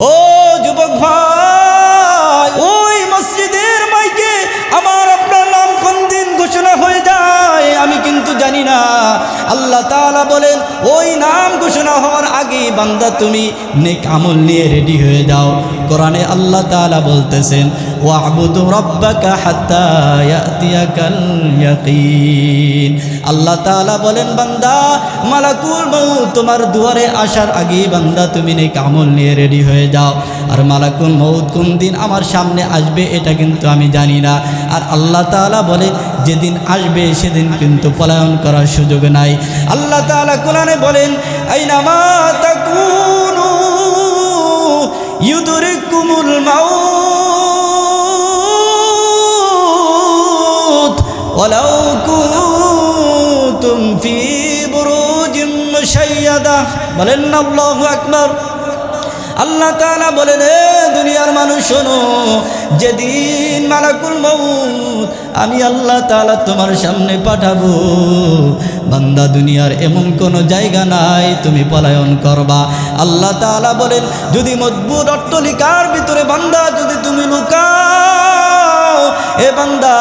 ও যুবক ভাই, ওই মসজিদের মাইকে আমার আপনার নাম কোন দিন ঘোষণা হয়ে যায় আমি কিন্তু জানি না। আল্লাহ তাআলা বলেন ওই নাম ঘোষণা হওয়ার আগে বান্দা তুমি নেক আমল নিয়ে রেডি হয়ে যাও। কোরআনে আল্লাহ তাআলা বলতেছেন ওয়া'বুদু রাব্বাকা হাত্তা ইয়াতিয়াকাল ইয়াকিন। আল্লাহ তাআলা বলেন বান্দা মালাকুল মউত তোমার দুয়ারে আসার আগে বান্দা তুমি নেক আমল নিয়ে রেডি হয়ে যাও। আর মালাকুল মউত কোন দিন আমার সামনে আসবে এটা কিন্তু আমি জানি না। আর আল্লাহ তাআলা বলেন যেদিন আসবে সেদিন কিন্তু পলায়ন করার সুযোগ নাই। আল্লাহ তাআলা কোরআনে বলেন আইনামা তাকুনু ইউদরিকুমুল মাউত ওয়ালাউ কুনতুম ফি বুরুজিম মুশাইয়াদা। বলেন আল্লাহু আকবার। আল্লাহ তাআলা বলেন এ দুনিয়ার মানুষ শোনো, যেদিন মালাকুল মউত আমি আল্লাহ তাআলা তোমার সামনে পাঠাবো বান্দা দুনিয়ার এমন কোনো জায়গা নাই তুমি পলায়ন করবা। আল্লাহ তাআলা বলেন যদি মজবুত অট্টালিকার ভিতরে বান্দা যদি তুমি লুকাও, এ বান্দা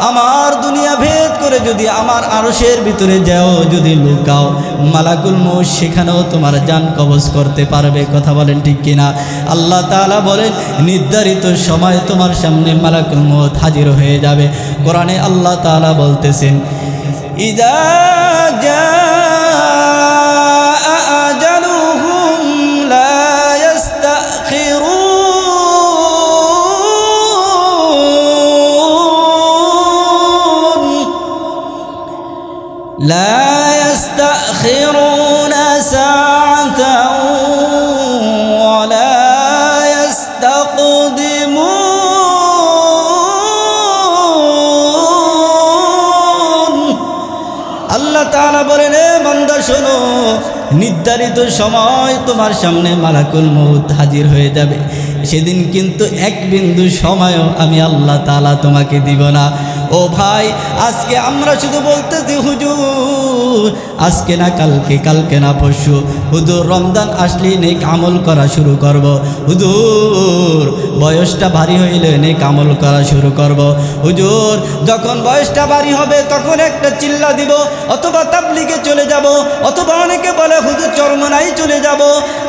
আমার দুনিয়া ভেদ করে যদি আমার আরশের ভিতরে যাও যদি লুকাও, মালাকুল মউত সেখানেও তোমার জান কবজ করতে পারবে। কথা বলেন ঠিক কিনা? আল্লাহ তাআলা বলেন নির্ধারিত সময় তোমার সামনে মালাকুল মউত হাজির হয়ে যাবে। কোরআনে আল্লাহ তাআলা বলতেছেন ইযা জাআ আজালুহুম লা ইস্তাখিরুন লা ইস্তাখিরুনা সাআতাও ওয়ালা ইস্তাকদিমুন। আল্লাহ তাআলা বলেন এ বান্দা শোনো, নির্ধারিত সময় তোমার সামনে মালাকুল মউত হাজির হয়ে যাবে। সেদিন কিন্তু এক বিন্দু সময়ও আমি আল্লাহ তাআলা তোমাকে দিব না। ও ভাই, আজকে আমরা শুধু বলতেছি হুজুর আজকে না কালকে, কালকে না পরশু, হুজুর রমজান আসলেই নেক আমল করা শুরু করব, হুজুর বয়সটা ভারী হইলে নেক আমল করা শুরু করব, হুজুর যখন বয়সটা ভারী হবে তখন একটা চিল্লা দিব, অথবা তাবলিগে চলে যাব, অথবা অনেকে বলে হুজুর চরমনাই চলে যাব,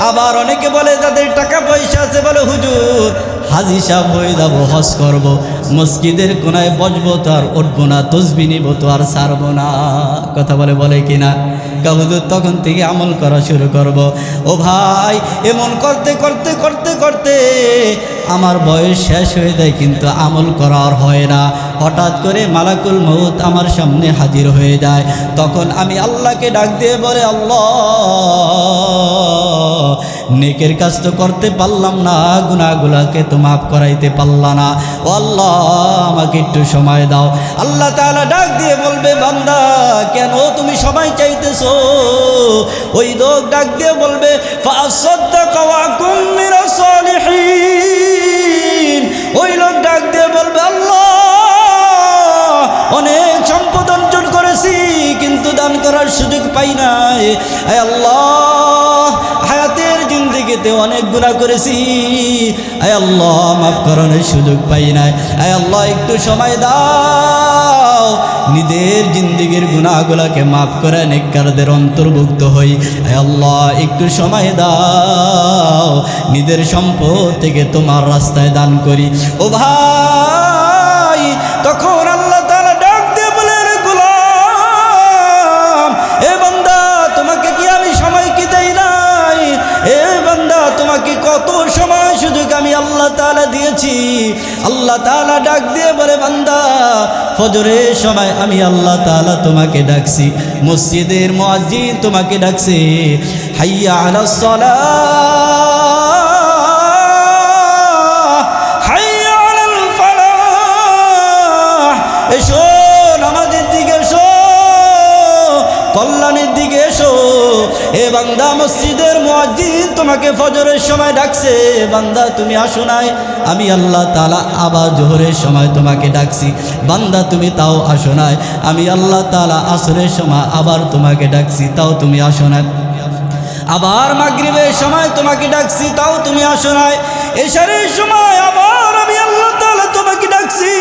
আবার অনেকে বলে যাদের টাকা পয়সা আছে বলে হুজুর হাজি সাহেব হয়ে যাব, হজ করব, মসজিদের কোনায় বসবো তো আর উঠবো না, তসবিহ নিব তো আর ছাড়বো না। কথা বলে কিনা? হুজুর তখন থেকে আমল করা শুরু করব। ও ভাই, এমন করতে করতে করতে করতে আমার বয়স শেষ হয়ে যায় কিন্তু আমল করা আর হয় না। হঠাৎ করে মালাকুল মউত আমার সামনে হাজির হয়ে যায়। তখন আমি আল্লাহকে ডাক দিয়ে বলে আল্লাহ নেকের কাজ তো করতে পারলাম না, গুনাহগুলোকে তো মাফ করাইতে পারলাম না, ও আল্লাহ আমাকে একটু সময় দাও। আল্লাহ তাআলা ডাক দিয়ে বলবে বান্দা কেন তুমি সময় চাইতেছো? ওই লোক ডাক দিয়ে বলবে ফাসাদদাকা ওয়া কুম মিনাস সালিহিন। ওই লোক ডাক দিয়ে বলবে আল্লাহ অনেক সম্পদ অর্জন করেছি কিন্তু দান করার সুযোগ পাই নাই। হে আল্লাহ হায়াতের জিন্দেগিতে অনেক গুনাহ করেছি, হে আল্লাহ মাফ করানোর সুযোগ পাই নাই। হে আল্লাহ একটু সময় দাও, নিজের জিন্দেগির গুনাহগুলোকে মাফ করে নেককারদের অন্তর্ভুক্ত হই। হে আল্লাহ একটু সময় দাও, নিজের সম্পদ থেকে তোমার রাস্তায় দান করি। ও ভাই, তখন আল্লাহ তাআলা ডাক দিয়ে বলে রে গোলাম, এ বান্দা তোমাকে কি আমি সময় কি দেই নাই? এ বান্দা তোমাকে কত সময় সুযোগ আমি আল্লাহ তাআলা দিয়েছি। আল্লাহ তাআলা ডাক দিয়ে বলে বান্দা ফজরের সময় আমি আল্লাহ তাআলা তোমাকে ডাকছি, মসজিদের মুয়াজ্জিন তোমাকে ডাকছে হাইয়া আলাস সালাহ হাইয়া আলাল ফালাহ। এসো নামাজের দিকে এসো, কল্যাণের দিকে এসো। এ বান্দা মসজিদের মুয়াজ্জিন তোমাকে ফজরের সময় ডাকছে, বান্দা তুমি আসো নাই। আমি আল্লাহ তাআলা আবার জোহরের সময় তোমাকে ডাকছি, বান্দা তুমি তাও আসো নাই। আমি আল্লাহ তাআলা আসরের সময় আবার তোমাকে ডাকছি, তাও তুমি আসো নাই। আবার মাগরিবের সময় তোমাকে ডাকছি, তাও তুমি আসো নাই। এশারের সময় আবার আমি আল্লাহ তাআলা তোমাকে ডাকছি,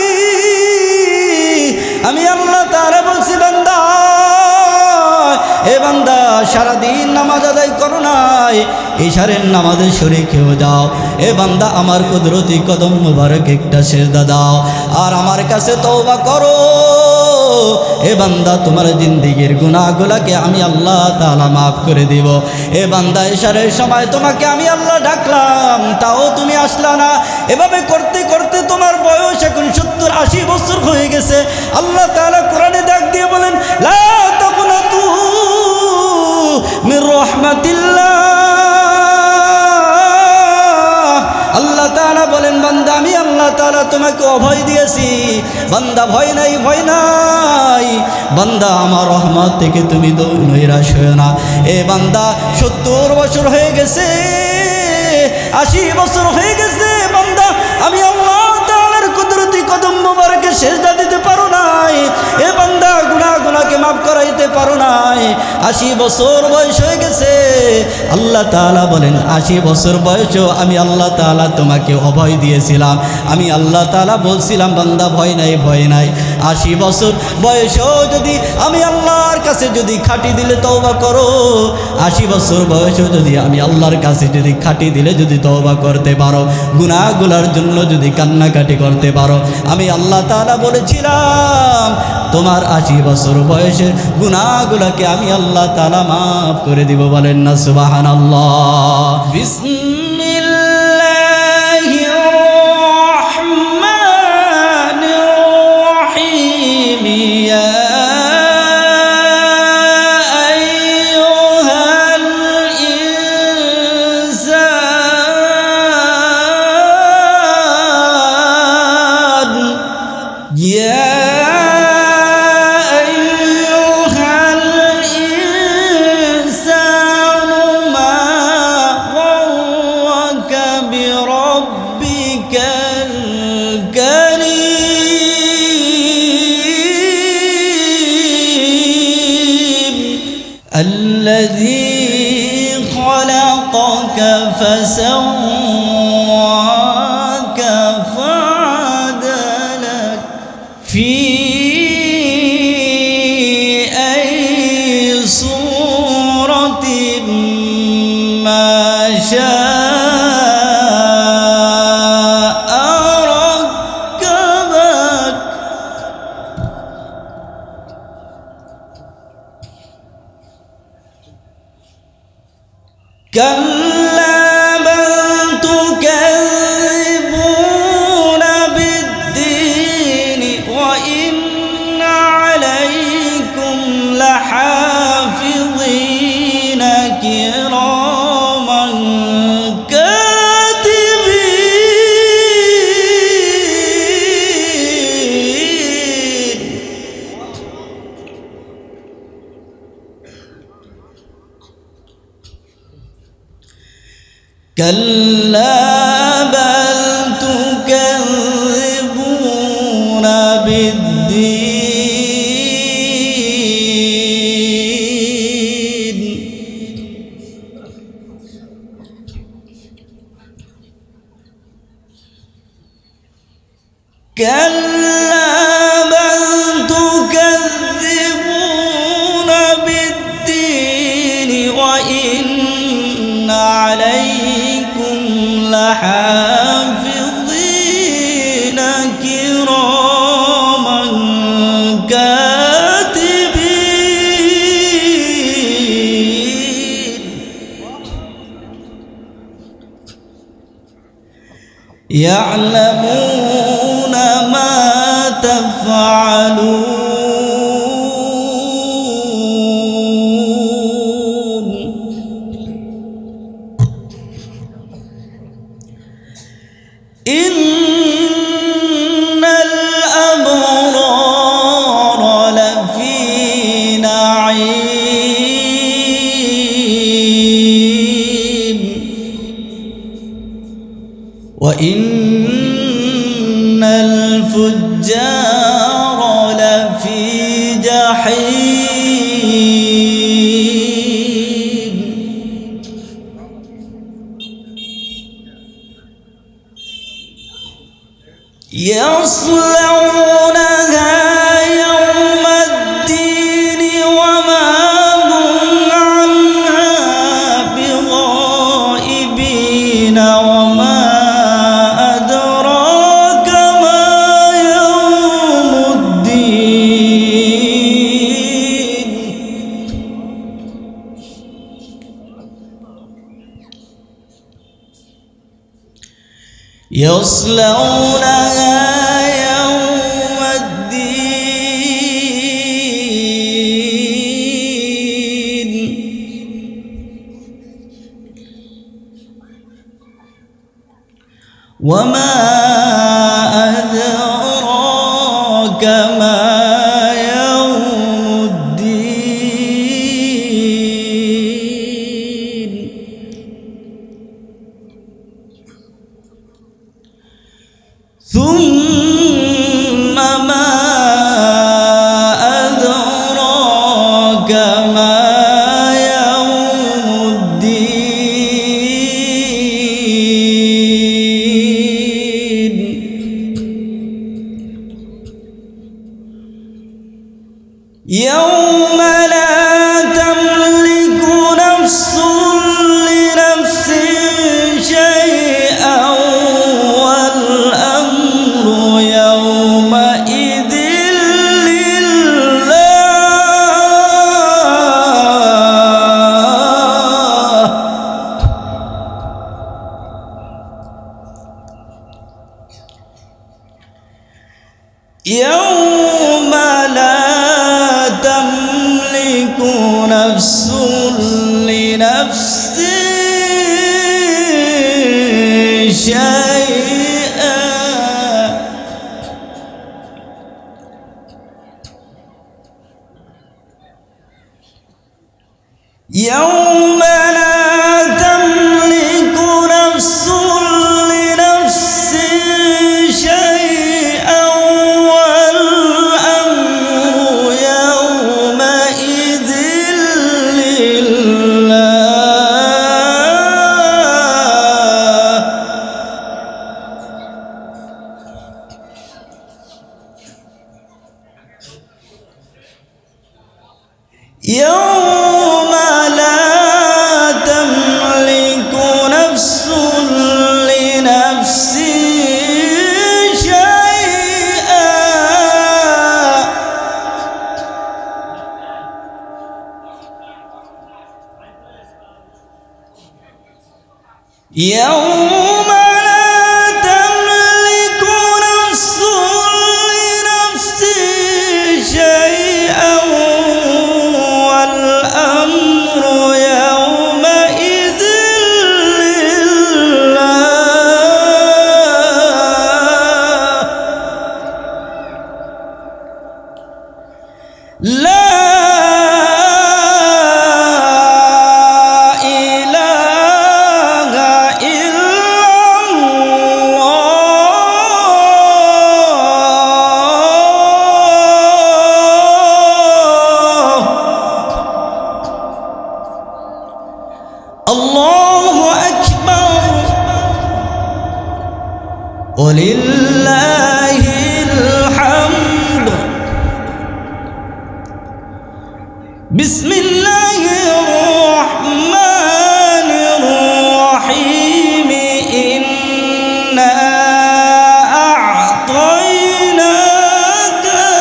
আমি আল্লাহ তাআলা বলছি বান্দা, এ বান্দা সারাদিন নামাজ আদায় করো নাই, এশারের নামাজে শরীক হয়ে যাও। এ বান্দা আমার কুদরতি কদম মুবারক একটা সিজদা দাও আর আমার কাছে তওবা করো। এ বান্দা তোমার জিন্দেগির গুনাহগুলোকে আমি আল্লাহ তাআলা মাফ করে দিব। এ বান্দা এশারের সময় তোমাকে আমি আল্লাহ ডাকলাম, তাও তুমি আসলা না। এভাবে করতে করতে তোমার বয়স এখন 70-80 বছর হয়ে গেছে। আল্লাহ তাআলা কোরআনে ডাক দিয়ে বলেন, লা তাকুনাতু মির রাহমাতিল্লাহ। আল্লাহ তাআলা বলেন, বান্দা আমি আল্লাহ তাআলা তোমাকে অভয় দিয়েছি। বান্দা ভয় নাই, ভয় নাই। বান্দা আমার রহমত থেকে তুমি নৈরাশ হয়ো না। এ বান্দা 70 বছর হয়ে গেছে, 80 বছর হয়ে গেছে, বান্দা আমি আল্লাহ তাআলার কুদরতি কদম মুবারকে সিজদা দিতে পারো নাই। এ বান্দা গুনাহগুলোকে মাফ করাইতে পারো নাই। 80 বছর বয়স হয়ে গেছে। আল্লাহ তাআলা বলেন, 80 বছর বয়সেও আমি আল্লাহ তাআলা তোমাকে অভয় দিয়েছিলাম। আমি আল্লাহ তাআলা বলছিলাম, বান্দা ভয় নাই, ভয় নাই। 80 বছর বয়সেও যদি আমি আল্লাহর কাছে যদি খাঁটি দিলে তওবা করো, 80 বছর বয়সেও যদি আমি আল্লাহর কাছে যদি খাঁটি দিলে যদি তওবা করতে পারো, গুনাহগুলোর জন্য যদি কান্নাকাটি করতে পারো, আমি আল্লাহ তাআলা বলেছিলাম তোমার 80 বছর বয়সের গুনাহগুলোকে আমি আল্লাহ তাআলা মাফ করে দিব। বলেন না সুবহানাল্লাহ। বিসমিল্লাহির রাহমানির রাহিম। ইয়া আইয়ুহাল ইনসান, ইয়া الذي خلقك فسواك فعدلك في أي صورة ما شاء ركبك. كلا بل تكذبون بالدين وإن عليكم لحافظين كراما كاتبين. كلا بل تكذبون بالدين كلا بل تكذبون بالدين وإن عليكم لحافظين كراما كاتبين. يعلمون ما تفعلون. إن الأبرار لفي نعيم وإن الفجار لفي جحيم. يصلونها يوم الدين وما هم عنها بغائبين وما أدراك ما يوم الدين يصلونها يوم الدين وما أدراك ما يوم الدين ثم ما أدراك ما يوم الدين يوم لا تملك نفس لنفس شيئا والأمر يومئذ لله يوم لا تملك نفس لنفس شيئا يوم لا تملك نفس لنفس شيئا والأمر يومئذ لله يوم لا تملك نفس لنفس شيئا يوم لا تملك نفس لنفس شيئا والأمر يومئذ لله لا إله إلا الله أكبر ولله الحمد بسم الله الرحمن الرحيم إنا أعطيناك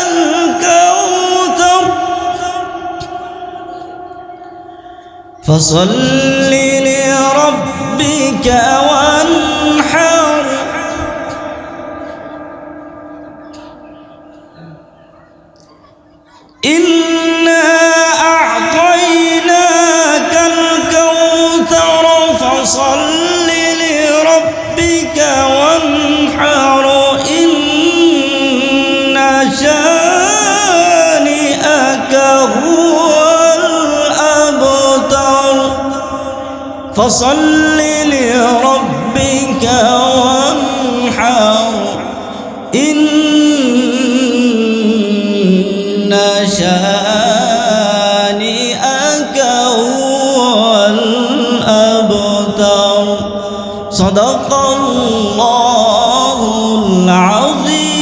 الكوثر فصل لربك وانحر إنا أعطيناك الكوثر فصل لربك وانحر إن شانئك هو الأبتر فصل لربك وانحر إن شانئك هو الأبتر صدق الله العظيم.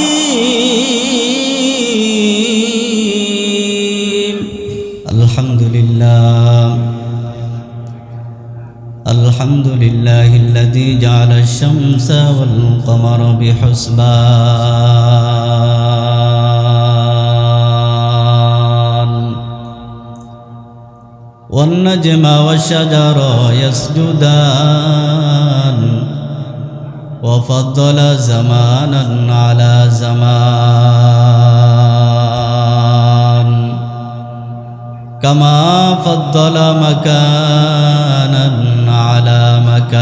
الحمد لله الحمد لله الذي جعل الشمس والقمر بحسبان والنجم والشجر يسجدان وفضل زمانا على زمان كما فضل مكانا على مكان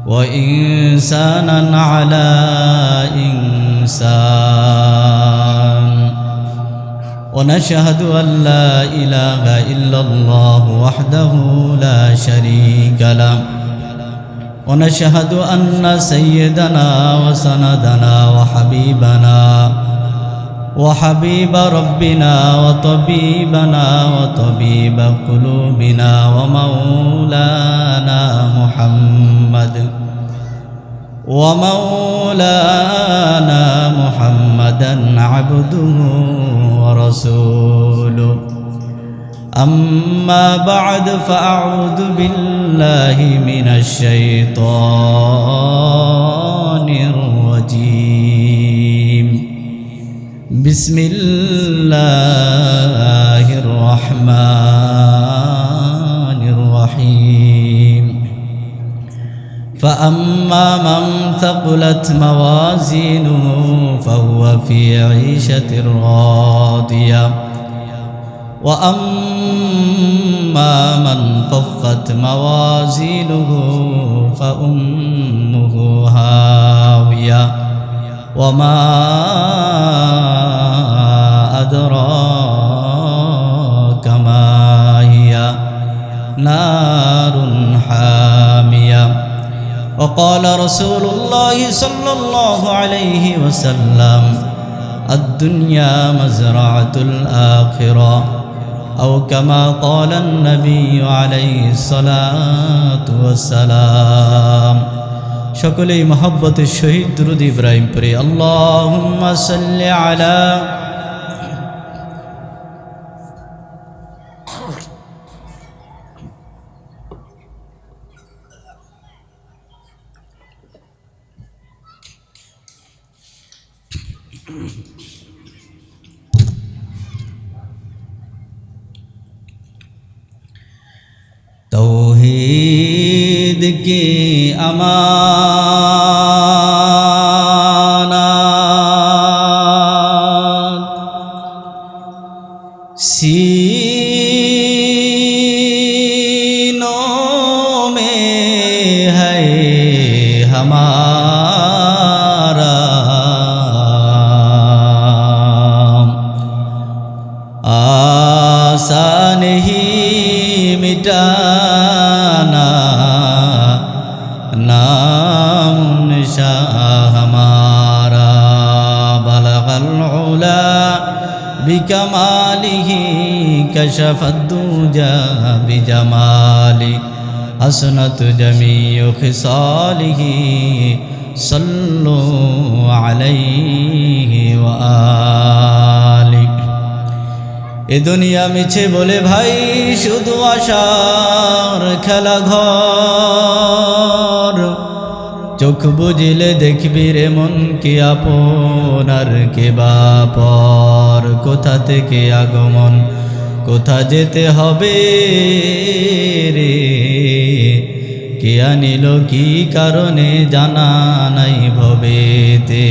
وإنسانا على إنسان ونشهد أن لا إله إلا الله وحده لا شريك له ونشهد أن سيدنا وسندنا وحبيب ربنا وطبيبنا وطبيب قلوبنا ومولانا محمدا عبده ورسوله. أما بعد فأعوذ بالله من الشيطان الرجيم. بسم الله الرحمن الرحيم. فأما من ثقلت موازينه فهو في عيشة راضية وأما من خفت موازينه فأمه هاوية وما أدراك ما هي نار حامية. وقال رسول الله صلى الله عليه وسلم الدنيا مزرعة الآخرة أو كما قال النبي عليه الصلاة والسلام. সকলেই মহব্বতের সহিত দুরূদ ইব্রাহিম পড়ি। আল্লাহুম্মা সাল্লি আলা तौहीद की अमानत सीनों में है हमारा आसान ही मिटाना नाम निशान हमारा बलगल उला बिकमालिही कशफत दुजा बिजमाली हसनत जमीउ खिसालिही सल्लु अलैहि व आलि। এ দুনিয়া মিছে বলে ভাই শুধু আশার খেলা ঘর, চোখ বুঝিলে দেখবি রে মন কি আপন আর কে বাপর। কোথা থেকে আগমন কোথা যেতে হবে রে, কে আনিল কি কারণে জানা নাই ভবেতে।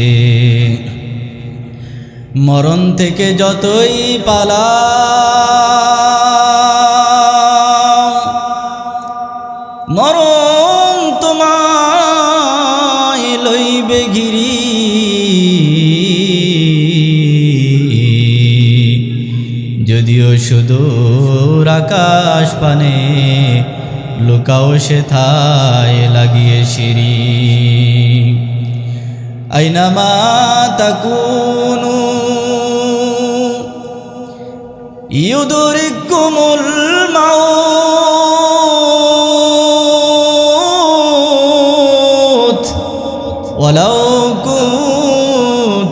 মরণ থেকে যতই পালাও মরণ তোমায় লইবে ঘিরি। যদিও সুদূর আকাশ পানে লুকাও সেথায় লাগিয়ে সিঁড়ি। আইনামা তাকুনু ইউদরিকুমুল মাউত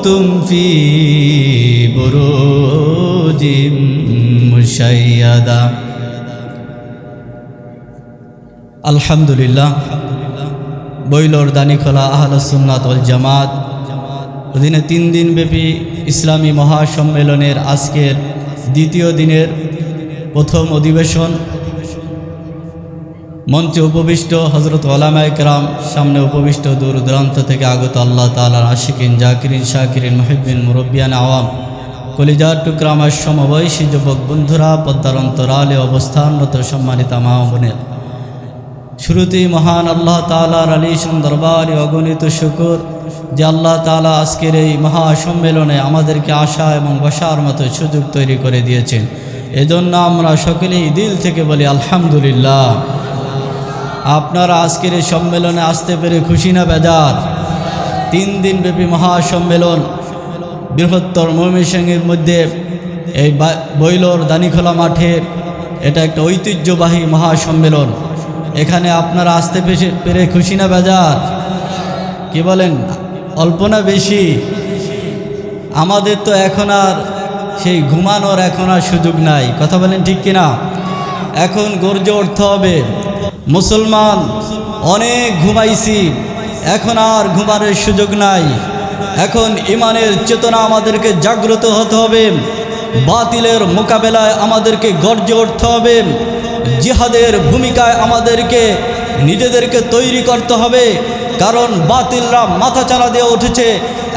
কুনতুম ফি বুরুজিম মুশাইয়াদা। আলহামদুলিল্লাহ, বইলর দানিখোলা আহলুস সুন্নাত ওয়াল জামাত অধীনে 3 দিনব্যাপী ইসলামী মহাসম্মেলনের আজকের দ্বিতীয় দিনের প্রথম অধিবেশন। মঞ্চে উপবিষ্ট হযরত উলামায়ে কেরাম, সামনে উপবিষ্ট দূর দূরান্ত থেকে আগত আল্লাহ তাআলার আশিকিন, জাকিরিন, শাকিরিন, মুহিব্বিন, মুরব্বিয়ান, আওয়াম, কলিজার টুকরা আমার সমবয়সী যুবক বন্ধুরা, পদ্মার অন্তরালে অবস্থানরত সম্মানিত মা ও বোনেরা, শুরুতেই মহান আল্লাহ তাআলার আলিশান দরবারে অগণিত শুকর যে আল্লাহ তাআলা আজকের এই মহাসম্মেলনে আমাদেরকে আসা এবং বসার মতো সুযোগ তৈরি করে দিয়েছেন। এজন্য আমরা সকলেই দিল থেকে বলি আলহামদুলিল্লাহ। আপনারা আজকের এই সম্মেলনে আসতে পেরে খুশি না বেজার? 3 দিনব্যাপী মহাসম্মেলন বৃহত্তর ময়মনসিংহের মধ্যে এই বইলর দানিখোলা মাঠের এটা একটা ঐতিহ্যবাহী মহাসম্মেলন। এখানে আপনারা আসতে পেরে খুশি না বেজার? কি বলেন, অল্প না বেশি? আমাদের তো এখন আর সেই ঘুমানোর এখন আর সুযোগ নাই, কথা বলেন ঠিক কিনা? এখন গর্জে উঠতে হবে। মুসলমান অনেক ঘুমাইছি, এখন আর ঘুমানোর সুযোগ নাই। এখন ইমানের চেতনা আমাদেরকে জাগ্রত হতে হবে, বাতিলের মোকাবেলায় আমাদেরকে গর্জে উঠতে হবে, জিহাদের ভূমিকায় আমাদেরকে নিজেদেরকে তৈরি করতে হবে। কারণ বাতিলরা মাথা চারা দিয়ে উঠেছে,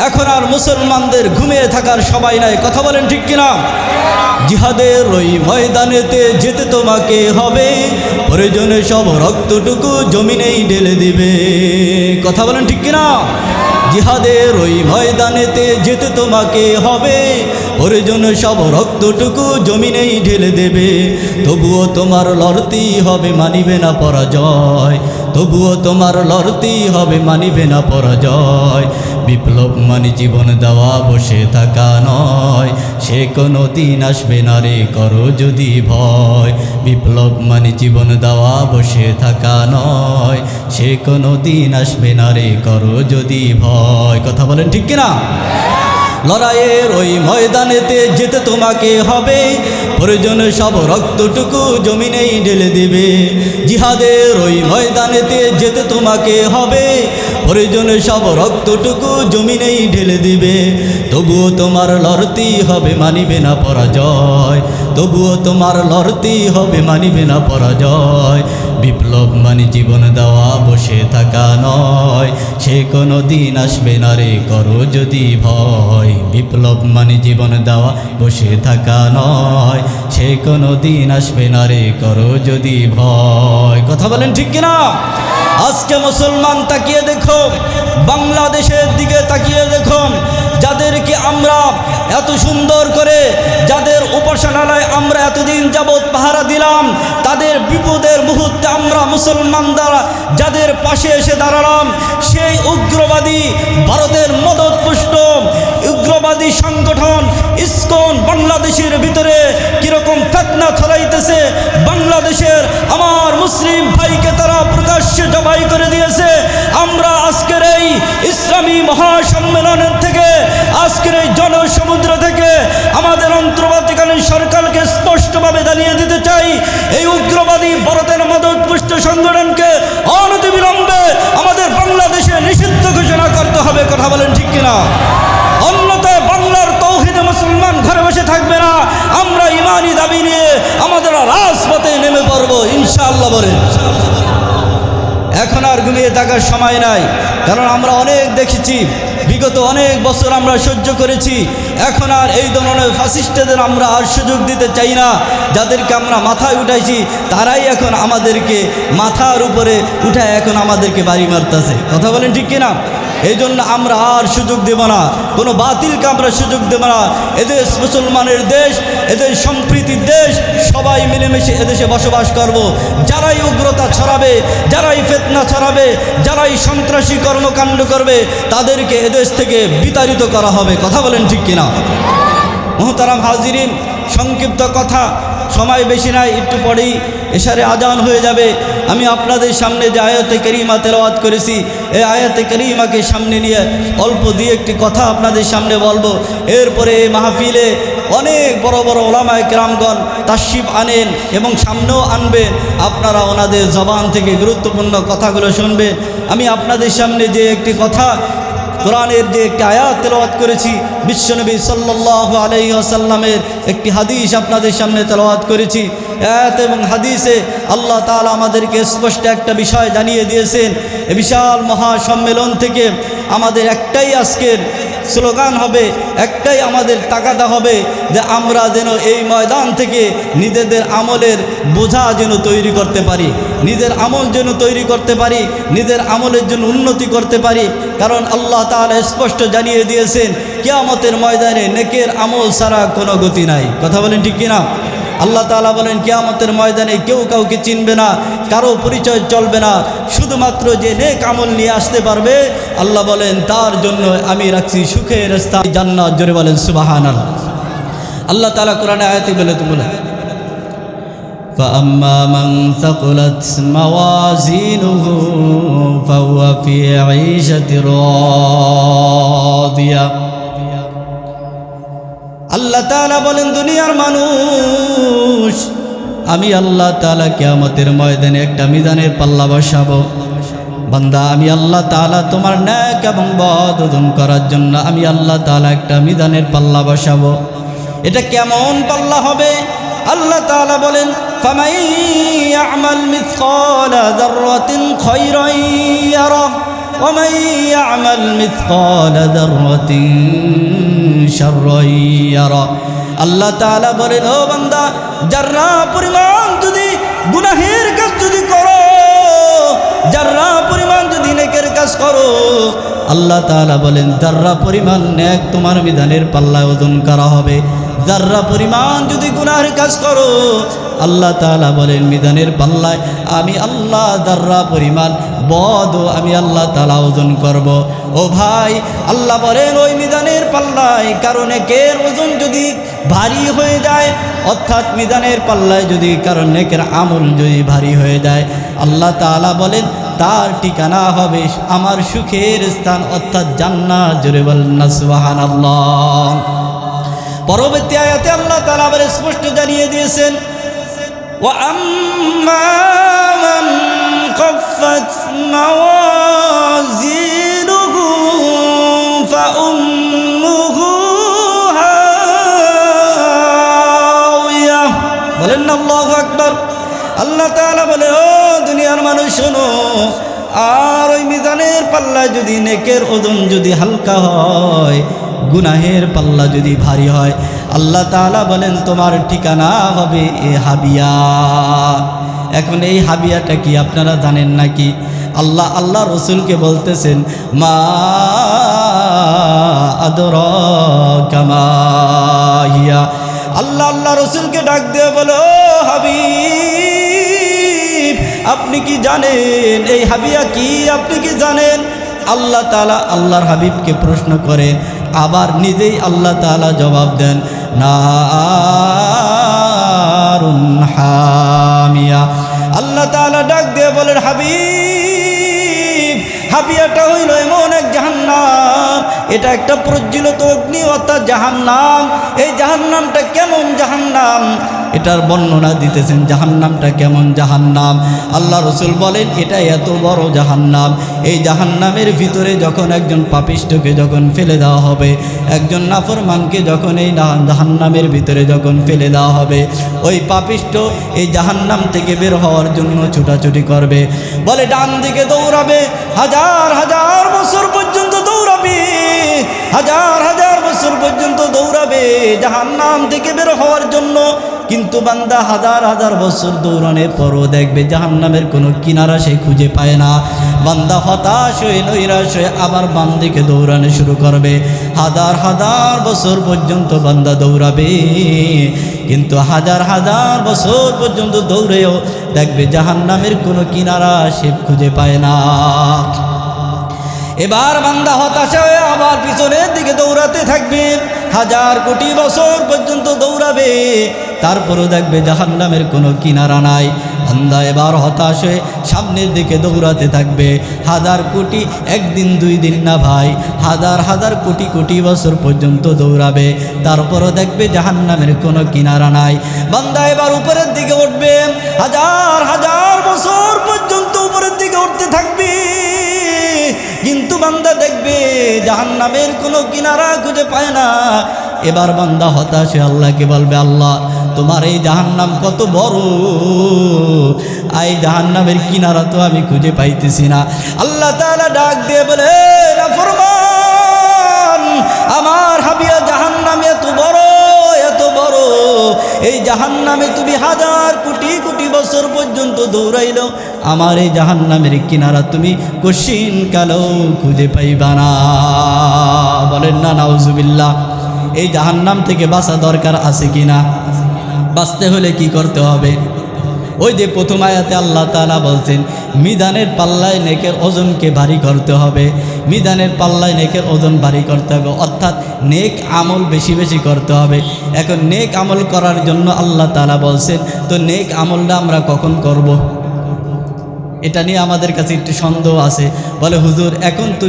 এখন আর মুসলমানদের ঘুমিয়ে থাকার সময় নাই, কথা বলেন ঠিক কিনা? জিহাদের ওই ময়দানেতে যেতে তোমাকে হবে, প্রয়োজনে সব রক্তটুকু জমিনেই ঢেলে দিবে, কথা বলেন ঠিক কিনা? জিহাদের ওই ময়দানেতে যেতে তোমাকে হবে, প্রয়োজনে সব রক্তটুকু জমিনেই ঢেলে দেবে। তবুও তোমার লড়তেই হবে, মানিবে না পরাজয়। তবুও তোমার লড়তেই হবে, মানিবে না পরাজয়। বিপ্লব মানে জীবন দেওয়া, বসে থাকা নয়, সে কোনো দিন আসবে না রে, করো যদি ভয়। বিপ্লব মানে জীবন দেওয়া, বসে থাকা নয়, সে কোনো দিন আসবে না রে, করো যদি ভয়, কথা বলেন ঠিক কিনা? লড়াইয়ের ওই ময়দানেতে যেতে তোমাকে হবে, প্রয়োজনে সব রক্তটুকু জমিনেই ঢেলে দিবে। জিহাদের ওই ময়দানেতে যেতে তোমাকে হবে, প্রয়োজনে সব রক্তটুকু জমিনেই ঢেলে দিবে। তবুও তোমার লড়তেই হবে, মানিবে না পরাজয়। তবুও তোমার লড়তেই হবে, মানিবে না পরাজয়। বিপ্লব মানে জীবন দেওয়া, বসে থাকা নয়, সে কোনো দিন আসবে না রে, করো যদি ভয়। বিপ্লব মানে জীবন দেওয়া, বসে থাকা নয়, সে কোনো দিন আসবে না রে, করো যদি ভয়, কথা বলেন ঠিক কিনা? আজকে মুসলমান তাকিয়ে দেখো, বাংলাদেশের দিকে তাকিয়ে দেখো, যাদেরকে আমরা এত সুন্দর করে, যাদের উপাসনালয় আমরা এতদিন যাবৎ পাহারা দিলাম, তাদের বিপদের মুহূর্তে আমরা মুসলমান দ্বারা যাদের পাশে এসে দাঁড়ালাম, সেই উগ্রবাদী ভারতের মদতপুষ্ট উগ্রবাদী সংগঠন ইসকন বাংলাদেশের ভিতরে কিরকম ফিতনা ছড়াইতেছে। বাংলাদেশের আমার মুসলিম ভাইকে তারা প্রকাশ্যে জবাই করে দিয়েছে। আমরা আজকের এই ইসলামী মহাসম্মেলনের থেকে, আজকের এই জনসমুদ্র থেকে আমাদের অন্তর্বর্তীকালীন সরকারকে স্পষ্টভাবে জানিয়ে দিতে চাই, এই উগ্রবাদী ভারতের মদতপুষ্ট সংগঠনকে অনতিবিলম্বে আমাদের বাংলাদেশে নিষিদ্ধ ঘোষণা করতে হবে, কথা বলেন ঠিক কিনা? অন্যথায় বাংলার তৌহিদে মুসলমান ঘরে বসে থাকবে না। আমরা ইমানি দাবি নিয়ে আমাদের রাজপথে নেমে পড়ব ইনশাআল্লাহ বলে। এখন আর ঘুমিয়ে থাকার সময় নাই, কারণ আমরা অনেক দেখেছি, বিগত অনেক বছর আমরা সহ্য করেছি। এখন আর এই ধরনের ফাসিস্টদের আমরা আর সুযোগ দিতে চাই না। যাদেরকে আমরা মাথায় উঠাইছি, তারাই এখন আমাদেরকে মাথার উপরে উঠায় এখন আমাদেরকে বাড়ি মারতেছে, কথা বলেন ঠিক কিনা? এই জন্য আমরা আর সুযোগ দেব না, কোনো বাতিলকে আমরা সুযোগ দেব না। এদেশ মুসলমানের দেশ, এদেশ সম্প্রীতির দেশ, সবাই মিলেমিশে এদেশে বসবাস করব। যারাই উগ্রতা ছড়াবে, যারাই ফিতনা ছড়াবে, যারাই সন্ত্রাসী কর্মকাণ্ড করবে, তাদেরকে এদেশ থেকে বিতাড়িত করা হবে, কথা বলেন ঠিক কিনা? মুহতারাম হাজিরিন, সংক্ষিপ্ত কথা, সময় বেশি নাই, একটু পরেই এশারে আজান হয়ে যাবে। আমি আপনাদের সামনে যে আয়াতে কারিমা তেলাওয়াত করেছি, এই আয়াতে কারিমাকে সামনে নিয়ে অল্প দিয়ে একটি কথা আপনাদের সামনে বলবো। এরপরে এই মাহফিলে অনেক বড় বড় ওলামায়ে কেরামগণ তাশরিফ আনেন এবং সামনেও আনবেন। আপনারা ওনাদের জবান থেকে গুরুত্বপূর্ণ কথাগুলো শুনবেন। আমি আপনাদের সামনে যে একটি কথা, কোরআনের যে একটি আয়াত তেলাওয়াত করেছি, বিশ্বনবী সাল্লাল্লাহু আলাইহি ওয়াসাল্লামের একটি হাদিস আপনাদের সামনে তেলাওয়াত করেছি। আয়াত এবং হাদিসে আল্লাহ তাআলা আমাদেরকে স্পষ্ট একটা বিষয় জানিয়ে দিয়েছেন। এই বিশাল মহাসম্মেলন থেকে আমাদের একটাই আজকের স্লোগান হবে, একটাই আমাদের তাগাদা হবে যে আমরা যেন এই ময়দান থেকে নিজেদের আমলের বোঝা যেন তৈরি করতে পারি, নিজের আমল যেন তৈরি করতে পারি, নিজের আমলের জন্য উন্নতি করতে পারি। কারণ আল্লাহ তাআলা স্পষ্ট জানিয়ে দিয়েছেন কিয়ামতের ময়দানে নেকের আমল ছাড়া কোনো গতি নাই। কথা বলেন ঠিক কিনা? আল্লাহ তাআলা বলেন কিয়ামতের ময়দানে কেউ কাউকে চিনবে না, কারো পরিচয় চলবে না, শুধুমাত্র যে নেক আমল নিয়ে আসতে পারবে আল্লাহ বলেন তার জন্য আমি রাখছি সুখের স্থান জান্নাত। জোরে বলেন সুবহানাল্লাহ। আল্লাহ তাআলা কোরআনে আয়াতে বলে فأما من ثقلت موازينه فهو في عيشة راضية। আল্লাহ তাআলা বলেন দুনিয়ার মানুষ, আমি আল্লাহ তাআলা কিয়ামতের ময়দানে একটা মিজানের পাল্লা বসাবো। বান্দা, আমি আল্লাহ তাআলা তোমার নেক এবং বদ ওজন করার জন্য আমি আল্লাহ তাআলা একটা মিজানের পাল্লা বসাবো। এটা কেমন পাল্লা হবে? আল্লাহ তাআলা বলেন ফামান ইয়া'মাল মিসকালা যাররাতিন খায়রান ইয়ারাহ ওয়া মান ইয়া'মাল মিসকালা যাররাতিন শাররান ইয়ারাহ। আল্লাহ তাআলা বলেন ও বান্দা, যাররা পরিমাণ যদি গুনাহের কাজ যদি করো, যাররা পরিমাণ যদি নেকের কাজ করো, আল্লাহ তাআলা বলেন যাররা পরিমাণ নেক তোমার মিজানের পাল্লায় ওজন করা হবে। যাররা পরিমাণ যদি গুনাহের কাজ করো, আল্লাহ তাআলা বলেন মিজানের পাল্লায় আমি আল্লাহ যাররা পরিমাণ বদ আমি আল্লাহ তাআলা ওজন করব। ও ভাই, আল্লাহ বলেন ওই মিজানের পাল্লায় কারো নেকের ওজন যদি ভারী হয়ে যায়, অর্থাৎ মিজানের পাল্লায় যদি কারো নেকের আমল যদি ভারী হয়ে যায়, আল্লাহ তাআলা বলেন তার ঠিকানা হবে আমার সুখের স্থান, অর্থাৎ জান্নাত। জোরে বলেন না সুবহানাল্লাহ। পরবর্তী আয়াতে আল্লাহ তাআলা আবার স্পষ্ট জানিয়ে দিয়েছেন ওয়া আম্মা মান কাফফাত মাওয়াজিনুহু ফাউম্মুহু হাওিয়া। বলেন না আল্লাহু আকবার। আল্লাহ তাআলা বলে ও দুনিয়ার মানুষ শোনো, আর ওই মিজানের পাল্লায় যদি নেকের ওজন যদি হালকা হয়, গুনাহের পাল্লা যদি ভারী হয়, আল্লাহ তাআলা বলেন তোমার ঠিকানা হবে এ হাবিয়া। এখন এই হাবিয়াটা কি আপনারা জানেন নাকি? আল্লাহ রসুলকে বলতেছেন মা আদরাকা মা হিয়া। আল্লাহ রসুলকে ডাক দিয়ে বলো হাবিব, আপনি কি জানেন এই হাবিয়া কি? আপনি কি জানেন? আল্লাহ তাআলা আল্লাহর হাবিবকে প্রশ্ন করেন, আবার নিজেই আল্লাহ তাআলা জবাব দেন নারুন হামিয়া। আল্লাহ তাআলা ডাক দিয়ে বলেন হাবিব, হাবিয়াটা হইল এমন এক জাহান্নাম, এটা একটা প্রজ্বলিত অগ্নি অর্থাৎ জাহান্নাম। এই জাহান্নামটা কেমন জাহান্নাম এটার বর্ণনা দিতেছেন, জাহান্নামটা কেমন জাহান্নাম। আল্লাহ রসুল বলেন এটা এত বড় জাহান্নাম, এই জাহান্নামের ভিতরে যখন একজন পাপিষ্ঠকে যখন ফেলে দেওয়া হবে, একজন নাফরমানকে যখন এই জাহান্নামের ভিতরে যখন ফেলে দেওয়া হবে, ওই পাপিষ্ঠ এই জাহান্নাম থেকে বের হওয়ার জন্য ছুটাছুটি করবে। বলে ডান দিকে দৌড়াবে, হাজার হাজার বছর পর্যন্ত দৌড়াবে, হাজার হাজার বছর পর্যন্ত দৌড়াবে জাহান্নাম থেকে বের হওয়ার জন্য। কিন্তু বান্দা হাজার হাজার বছর দৌড়ানোর পরও দেখবে জাহান্নামের কোনো কিনারা সে খুঁজে পায় না। বান্দা হতাশ হয়ে নৈরাশ হয়ে আবার বাম দিকে দৌড়ানো শুরু করবে। হাজার হাজার বছর পর্যন্ত বান্দা দৌড়াবে, কিন্তু হাজার হাজার বছর পর্যন্ত দৌড়েও দেখবে জাহান্নামের কোনো কিনারা সে খুঁজে পায় না। এবার বান্দা হতাশা হয়ে আবার পিছনের দিকে দৌড়াতে থাকবে, হাজার কোটি বছর পর্যন্ত দৌড়াবে, তারপরও দেখবে জাহান্নামের কোনো কিনারা নাই। বান্দা এবার হতাশ হয়ে সামনের দিকে দৌড়াতে থাকবে। হাজার কোটি, একদিন দুই দিন না ভাই, হাজার হাজার কোটি কোটি বছর পর্যন্ত দৌড়াবে, তারপরও দেখবে জাহান্নামের কোনো কিনারা নাই। বান্দা এবার উপরের দিকে উঠবে, হাজার হাজার বছর পর্যন্ত উপরের দিকে উঠতে থাকবে, কিন্তু বান্দা দেখবে জাহান্নামের কোনো কিনারা খুঁজে পায় না। এবার বান্দা হতাশ হয়ে আল্লাহকে বলবে, আল্লাহ তোমার এই জাহান্নাম কত বড়, এই জাহান্নামের কিনারা তো আমি খুঁজে পাইতেছি না। আল্লাহ তাআলা ডাক দিয়ে বলে, নাফরমান, আমার হাবিয়া জাহান্নাম এত বড়, এত বড়, এই জাহান্নামে তুমি হাজার কোটি কোটি বছর পর্যন্ত দৌড়াইল, আমার এই জাহান্নামের কিনারা তুমি কশিন কালেও খুঁজে পাইবা না। বলেন না নাউজুবিল্লাহ। এই জাহান্নাম থেকে বাঁচা দরকার আছে কি না? বাঁচতে হলে কি করতে হবে? ওই যে প্রথম আয়াতে আল্লাহ তাআলা বলছেন, মিজানের পাল্লায় নেকের ওজনকে ভারী করতে হবে। মিজানের পাল্লায় নেকের ওজন ভারী করতে হবে, অর্থাৎ নেক আমল বেশি বেশি করতে হবে। এখন নেক আমল করার জন্য আল্লাহ তাআলা বলছেন, তো নেক আমলটা আমরা কখন করব? এটা নিয়ে আমাদের কাছে একটু সন্দেহ আছে। বলে, হুজুর এখন তো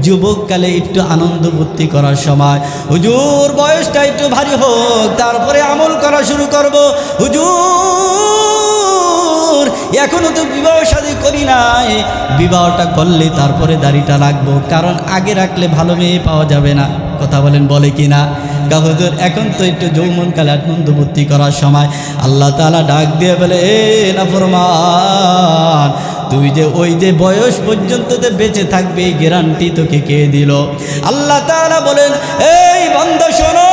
যুবককালে একটু আনন্দ ফুর্তি করার সময়, হুজুর বয়সটা একটু ভারী হোক তারপরে আমল করা শুরু করব। হুজুর এখনও তো বিবাহ শাদী করি নাই, বিবাহটা করলে তারপরে দাড়িটা রাখবো, কারণ আগে রাখলে ভালো মেয়ে পাওয়া যাবে না। কথা বলেন, বলে কি না? হুজুর এখন তো একটু যৌবনকালে আনন্দ ফুর্তি করার সময়। আল্লাহ তাআলা ডাক দিয়ে বলে, এ নাফরমান, তুই যে ওই যে বয়স পর্যন্ত বেঁচে থাকবে এই গ্যারান্টি তোকে কে দিল? আল্লাহ তাআলা বলেন, এই বান্দা শোনো,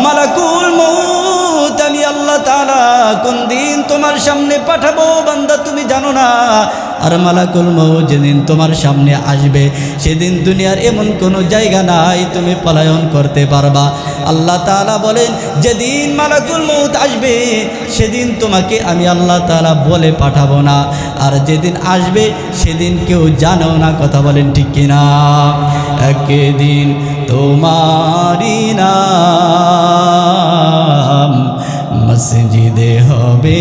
মালাকুল মউত আমি আল্লাহ তাআলা কোন দিন তোমার সামনে পাঠাবো বান্দা তুমি জানো না। আর মালাকুল মউত যেদিন তোমার সামনে আসবে সেদিন দুনিয়ার এমন কোনো জায়গা নাই তুমি পলায়ন করতে পারবা। আল্লাহ তাআলা বলেন, যেদিন মালাকুল মউত আসবে সেদিন তোমাকে আমি আল্লাহ তাআলা বলে পাঠাবো না, আর যেদিন আসবে সেদিন কেউ জানেও না। কথা বলেন ঠিক কিনা? একদিন তোমারি নাম মসজিদে হবে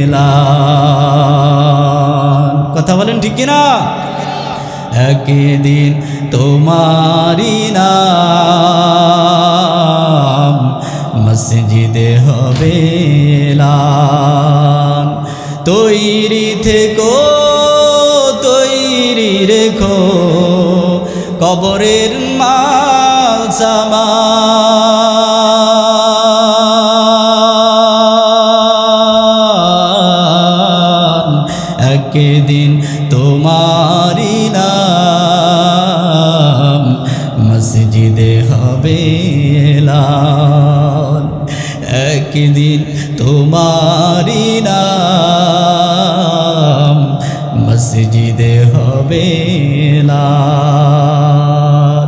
এলান। কথা বলেন ঠিক কিনা? একদিন তোমারি নাম মসজিদে হবে এলান। তৈরি থেকো, তৈরি রেখো কবরের মাল সামান। একদিন তোমারি নাম মসজিদে হবে এলান। একদিন তোমারি নাম মসজিদে হবে এলান।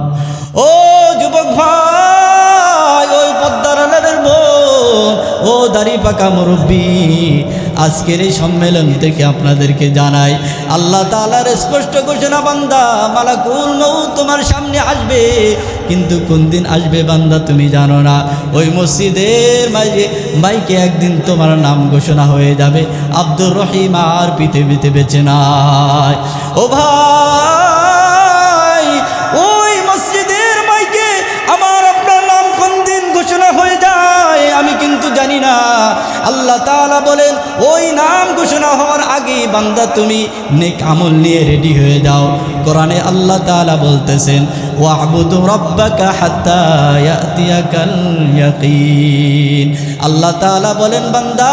ও যুবক ভাই, ওই পদ্মার আলের বোন, ও দাড়ি পাকা মুরব্বী, আজকের এই সম্মেলন থেকে আপনাদেরকে জানাই, আল্লাহ তাআলার স্পষ্ট ঘোষণা, বান্দা মালাকুল মউত তোমার সামনে আসবে, কিন্তু কোন দিন আসবে বান্দা তুমি জানো না। ওই মসজিদের মাইকে একদিন তোমার নাম ঘোষণা হয়ে যাবে, আব্দুর রহিম আর পৃথিবীতে বেঁচে নাই। ও ভাই, ওই মসজিদের মাইকে আমার আপনার নাম কোন দিন ঘোষণা হয়ে যায় আমি কিন্তু জানি না। আল্লাহ তাআলা বলেন, ওই নাম ঘোষণা হওয়ার আগে বান্দা তুমি নেক আমল নিয়ে রেডি হয়ে যাও। কোরআনে আল্লাহ তাআলা বলতেছেন, ওয়া'বুদু রাব্বাকা হাত্তা ইয়াতিয়াকাল ইয়াকিন। আল্লাহ তাআলা বলেন, বান্দা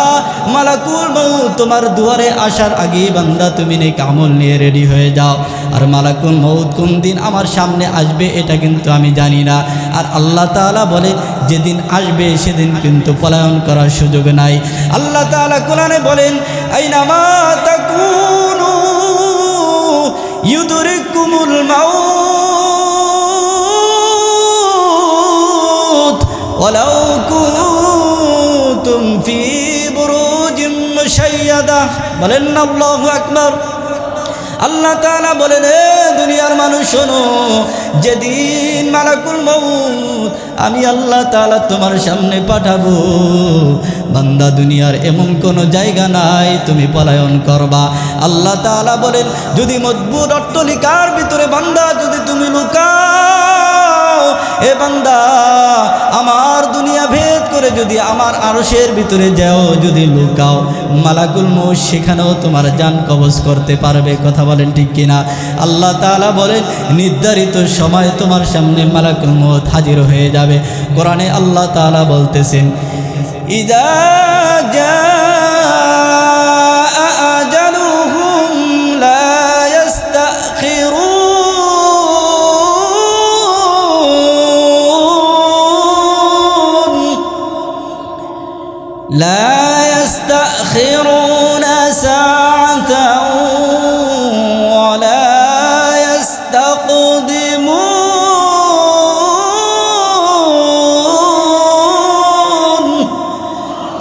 মালাকুল মউত তোমার দুয়ারে আসার আগে বান্দা তুমি নেক আমল নিয়ে রেডি হয়ে যাও। আর মালাকুল মউত কোন দিন আমার সামনে আসবে এটা কিন্তু আমি জানি না। আর আল্লাহ তাআলা বলেন, যেদিন আসবে সেদিন কিন্তু পলায়ন করার সুযোগ নাই। আল্লাহ তাআলা কোরআনে বলেন, আইনামা তাকুনু ইউদরিকুমুল মাউত ওয়ালাউ কুনতুম ফি বুরুজিম মুশাইয়াদা। বলেন না আল্লাহু আকবার। আল্লাহ তাআলা বলেন, এ দুনিয়ার মানুষ শোনো, যেদিন মালাকুল মউত আমি আল্লাহ তাআলা তোমার সামনে পাঠাবো, বান্দা দুনিয়ার এমন কোনো জায়গা নাই তুমি পলায়ন করবা। আল্লাহ তাআলা বলেন, যদি মজবুত অট্টালিকার ভিতরে বান্দা যদি তুমি লুকাও, এ বান্দা আমার দুনিয়া ভেদ করে যদি আমার আরশের ভিতরে যাও, যদি লুকাও, মালাকুল মউত সেখানেও তোমার জান কবজ করতে পারবে। কথা বলেন ঠিক কিনা? আল্লাহ তাআলা বলেন, নির্ধারিত সময় তোমার সামনে মালাকুল মউত হাজির হয়ে যাবে। কোরআনে আল্লাহ তাআলা বলতেছেন, ইযা জাআ আজালুহুম লা ইস্তাখিরুন লা ইস্তাখিরুনা সাআতান ওয়া লা ইস্তাকদিমুন।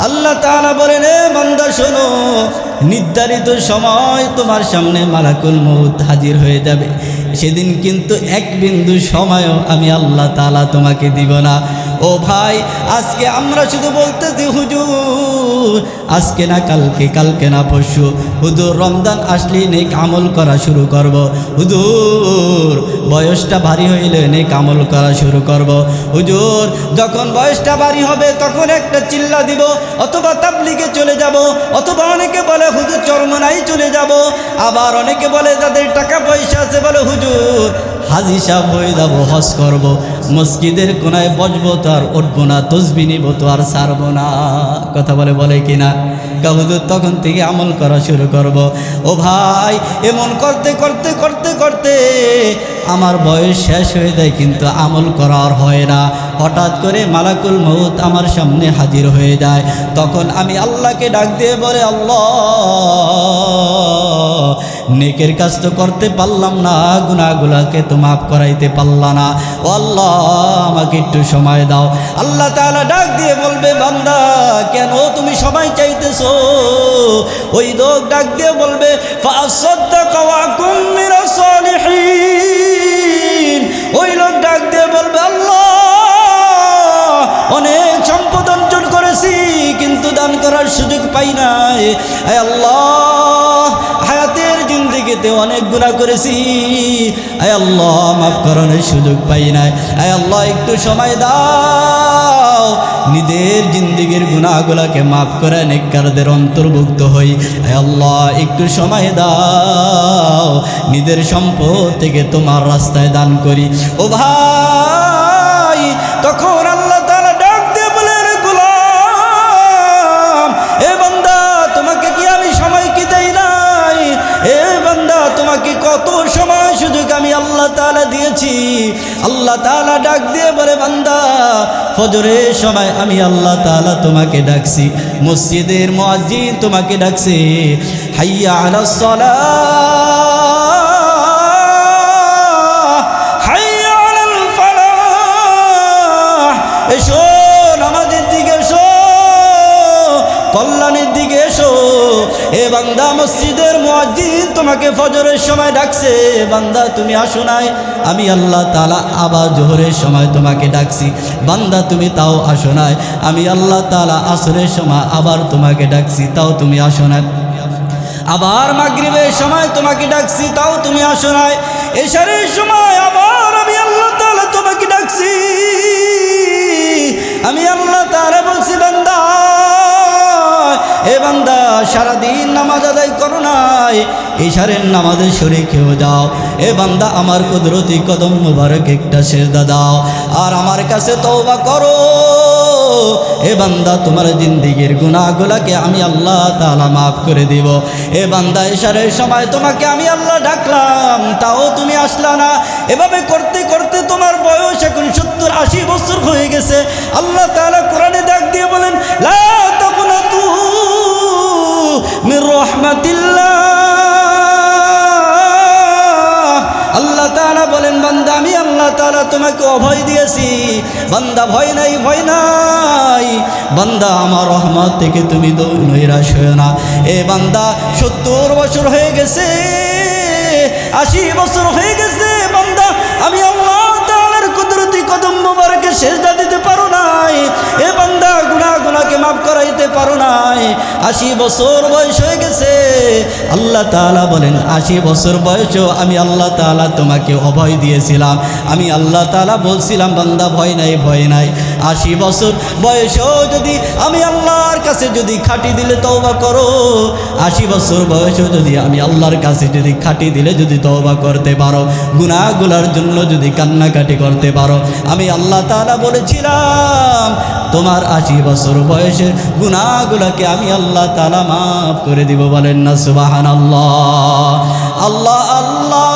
আল্লাহ তাআলা বলেন, এ বান্দা শোনো, নির্ধারিত সময় তোমার সামনে মালাকুল মউত হাজির হয়ে যাবে। সেদিন কিন্তু এক বিন্দু সময়ও আমি আল্লাহ তাআলা তোমাকে দিব না। ও ভাই, আজকে আমরা শুধু বলতেছি হুজুর আজকে না কালকে, কালকে না পরশু, হুজুর রমজান আসলেই নেক আমল করা শুরু করব, হুজুর বয়সটা ভারী হইলে নেক আমল করা শুরু করব, হুজুর যখন বয়সটা ভারী হবে তখন একটা চিল্লা দিব, অথবা তাবলিগে চলে যাব, অথবা অনেকে বলে হুজুর চরমনাই চলে যাব, আবার অনেকে বলে যাদের টাকা পয়সা আছে বলে হুজুর হাজি সাহেব হয়ে যাব, হজ করব, মসজিদের কোনায় বসবো তো আর উঠবো না, তসবিহ নিব তো আর ছাড়বো না। কথা বলে কিনা? হুজুর তখন থেকে আমল করা শুরু করব। ও ভাই, এমন করতে করতে করতে করতে আমার বয়স শেষ হয়ে যায়, কিন্তু আমল করার হয় না। হঠাৎ করে মালাকুল মউত আমার সামনে হাজির হয়ে যায়, তখন আমি আল্লাহকে ডাক দিয়ে বলে, আল্লাহ নেকের কাজ তো করতে পারলাম না, গুনাহগুলোকে তো মাফ করাইতে পারলাম না, ও আল্লাহ আমাকে একটু সময় দাও। আল্লাহ তাআলা ডাক দিয়ে বলবে, বান্দা কেন তুমি সময় চাইতেছো? ওই লোক ডাক দিয়ে বলবে, ফাসাদদাকা ওয়া কুম মিনাস সালিহিন। ওই লোক ডাক দিয়ে বলবে, আল্লাহ অনেক সম্পদ অর্জন করেছি কিন্তু দান করার সুযোগ পাই নাই, আয় আল্লাহ হায়াতের জিন্দেগিতে অনেক গুনাহ করেছি, আয় আল্লাহ মাফ করানোর সুযোগ পাই নাই, আয় আল্লাহ একটু সময় দাও, নিজের জিন্দেগির গুনাহগুলোকে মাফ করে নেককারদের অন্তর্ভুক্ত হই, আয় আল্লাহ একটু সময় দাও, নিজের সম্পদ থেকে তোমার রাস্তায় দান করি। ও ভাই, তখন আল্লাহ তাআলা ডাক দিয়ে বলেন, গোলাম এ বান্দা তোমাকে কি আমি সময় কি দেই নাই? এ বান্দা তোমাকে কত সময় সুযোগ আমি আল্লাহ তাআলা দিয়েছি। আল্লাহ তাআলা ডাক দিয়ে বলে, বান্দা ফজরের সময় আমি আল্লাহ তাআলা তোমাকে ডাকছি, মসজিদের মুয়াজ্জিন তোমাকে ডাকছে, হাইয়া আলাস সালাহ, হাইয়া আলাল ফালাহ, এসো নামাজের দিকে এসো, কল্যাণের দিকে এসো। এ বান্দা মসজিদের মুয়াজ্জিন তোমাকে ফজরের সময় ডাকছে, বান্দা তুমি আসো নাই, আমি আল্লাহ তাআলা আবার জোহরের সময় তোমাকে ডাকছি, বান্দা তুমি তাও আসো নাই, আমি আল্লাহ তাআলা আসরের সময় আবার তোমাকে ডাকছি, তাও তুমি আসো নাই, আবার মাগরিবের সময় তোমাকে ডাকছি, তাও তুমি আসো নাই, এশারের সময় আবার আমি আল্লাহ তাআলা তোমাকে ডাকছি, আমি আল্লাহ তাআলা বলছি, বান্দা এ বান্দা সারাদিন নামাজ আদায় করো নাই, ইশারের নামাজে শরীক হয়ে যাও, এ বান্দা আমার কুদরতি কদম মুবারক একটা সিজদা দাও আর আমার কাছে তওবা করো। এ বান্দা তোমার জিন্দেগির গুনাহগুলোকে আমি আল্লাহ তাআলা মাফ করে দিব। এ বান্দা ইশারের সময় তোমাকে আমি আল্লাহ ডাকলাম, তাও তুমি আসলা না। এভাবে করতে করতে তোমার বয়স এখন 70-80 বছর হয়ে গেছে। আল্লাহ তাআলা কোরআনে ডাক দিয়ে বলেন, লা তাকুনাতু মির রাহমাতিল্লাহ। আল্লাহ তাআলা বলেন, বান্দা আমি আল্লাহ তাআলা তোমাকে অভয় দিয়েছি, বান্দা ভয় নাই, ভয় নাই, বান্দা আমার রহমত থেকে তুমি নৈরাশ হও না। এ বান্দা 70 বছর হয়ে গেছে, 80 বছর হয়ে গেছে বান্দা, আমি আল্লাহ তাআলার কুদরতি কদম মোবারকে সেজদা দিতে পারো নাই। এ বান্দা গুনাহকে মাফ করাইতে পারো নাই। 80 বছর বয়স হয়ে গেছে। আল্লাহ তাআলা বলেন 80 বছর বয়সেও আমি আল্লাহ তাআলা তোমাকে অভয় দিয়েছিলাম। আমি আল্লাহ তাআলা বলছিলাম বান্দা ভয় নাই, ভয় নাই। 80 বছর বয়সেও যদি আমি আল্লাহর কাছে যদি খাটি দিলে তওবা করো, 80 বছর বয়সেও যদি আমি আল্লাহর কাছে যদি খাটি দিলে যদি তওবা করতে পারো, গুনাহগুলোর জন্য যদি কান্নাকাটি করতে পারো, আমি আল্লাহ তাআলা বলেছিলাম তোমার 80 বছর বয়সের গুনাহগুলোকে আমি আল্লাহ তাআলা মাফ করে দিব। বলেন না সুবহানাল্লাহ। আল্লাহ আল্লাহ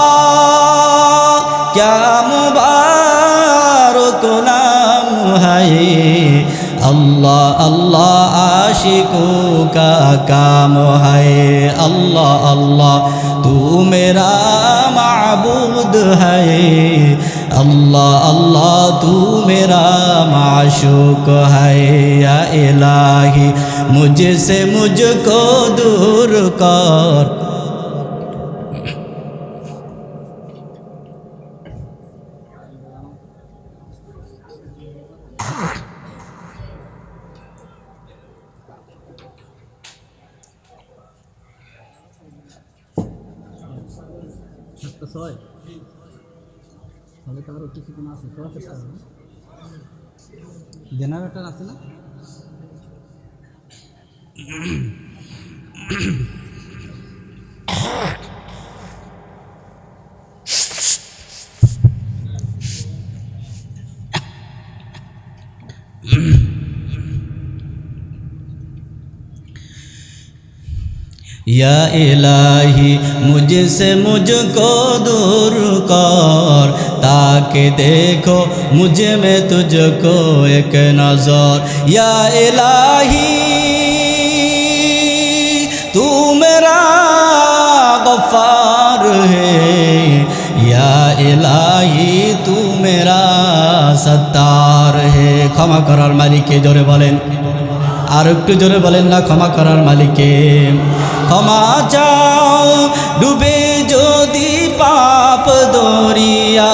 क्या मुबारक नाम है, अल्लाह अल्लाह आशिकों का काम है। अल्लाह अल्लाह तू मेरा माबूद है, अल्लाह अल्लाह तू मेरा माशूक है। या इलाही मुझसे मुझको दूर कर। জেনারেটর আছে না? या इलाही मुझसे मुझको दूर कर, ताकि देखो मुझे में तुझको एक नज़र। या इलाही तू मेरा गफ्फार है, या इलाही तू मेरा सत्तार है। क्षमा करार मालिक जोरे बोलें, আর একটু জোরে বলেন না ক্ষমা করার মালিককে। ক্ষমা চাও ডুবে যদি পাপ দরিয়ায়,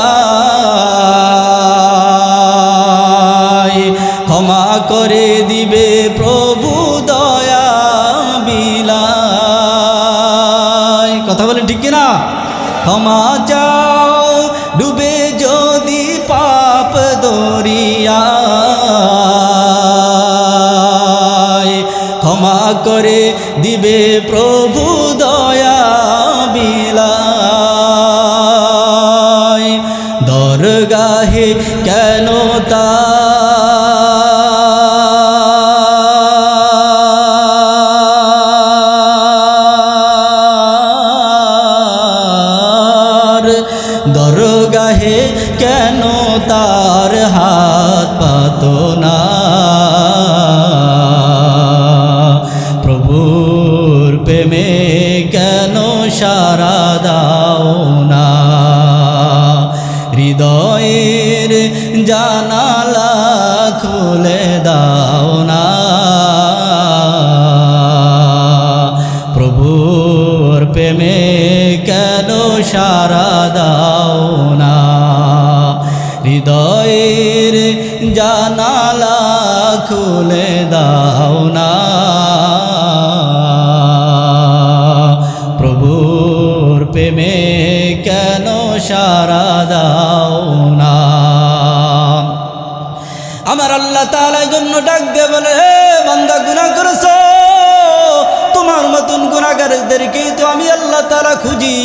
ক্ষমা করে দিবে প্রভু দয়া বিলায়। কথা বলেন ঠিক কিনা? ক্ষমা চাও ডুবে যদি পাপ দরিয়ায়, ক্ষমা করে দিবে প্রভু দয়া বিলায়। দরগাহে কেন তার, দরগাহে কেন তার হাত পাতো না, প্রভুর প্রেমে কেন সারা দাও না, হৃদয়ের জানালা খুলে দাও না, প্রভুর প্রেমে কেন সারা দাও না, হৃদয়ের জানালা খুলে দাও না, প্রভুর প্রেমে কেন সারা দাও না। আমার আল্লাহ তাআলা এই জন্য ডাক দিয়ে বলে, হে বান্দা গুনাহ করেছো, তোমার মতন গুনাহগারদেরকেই তো আমি আল্লাহ তাআলা খুঁজি।